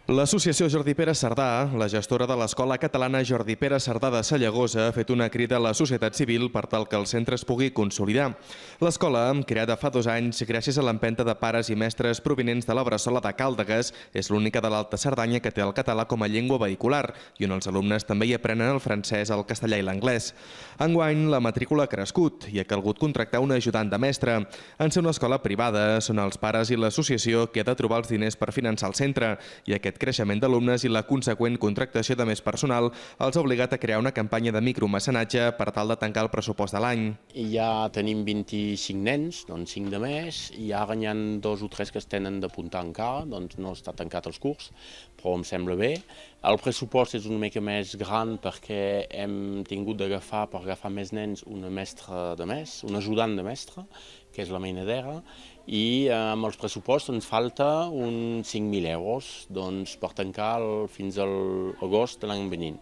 L'associació Jordi Pere Cerdà, la gestora de l'escola catalana Jordi Pere Cerdà de Sallagosa, ha fet una crida a la societat civil per tal que el centre es pugui consolidar. L'escola, creada fa 2 anys gràcies a l'empenta de pares i mestres provinents de la Bressola de Càldegues, és l'única de l'Alta Cerdanya que té el català com a llengua vehicular i on els alumnes també hi aprenen el francès, el castellà i l'anglès. Enguany, la matrícula ha crescut i ha calgut contractar un ajudant de mestre. En ser una escola privada, són els pares i l'associació qui ha de trobar els diners per finançar el centre i aquest creixement d'alumnes i la conseqüent contractació de més personal els ha obligat a crear una campanya de micromecenatge per tal de tancar el pressupost de l'any. Ja tenim 25 nens, doncs 5 de més, i ara n'hi ha 2 o 3 que es tenen d'apuntar encara, doncs no està tancat els curs, però em sembla bé. El pressupost és una mica més gran perquè hem tingut d'agafar, per agafar més nens, una mestra de més, un ajudant de mestre, que és la mainadera, i amb els pressupostos ens falta uns 5.000 euros per tancar fins a l'agost de l'any venint.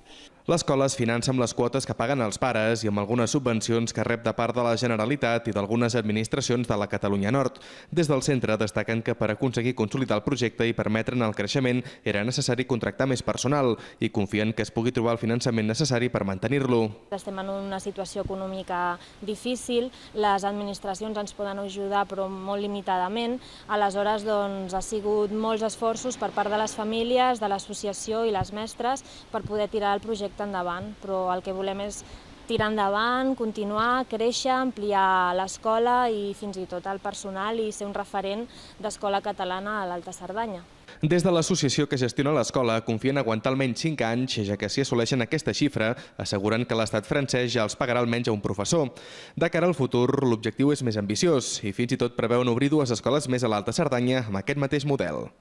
L'escola es finança amb les quotes que paguen els pares i amb algunes subvencions que rep de part de la Generalitat i d'algunes administracions de la Catalunya Nord. Des del centre destaquen que per aconseguir consolidar el projecte i permetre'n el creixement era necessari contractar més personal i confien que es pugui trobar el finançament necessari per mantenir-lo. Estem en una situació econòmica difícil, les administracions ens poden ajudar però molt limitadament, aleshores ha sigut molts esforços per part de les famílies, de l'associació i les mestres per poder tirar el projecte endavant, però el que volem és tirar endavant, continuar, créixer, ampliar l'escola i fins i tot el personal i ser un referent d'escola catalana a l'Alta Cerdanya. Des de l'associació que gestiona l'escola confien aguantar almenys 5 anys, ja que si assoleixen aquesta xifra, asseguren que l'estat francès ja els pagarà almenys a un professor. De cara al futur, l'objectiu és més ambiciós i fins i tot preveuen obrir 2 escoles més a l'Alta Cerdanya amb aquest mateix model.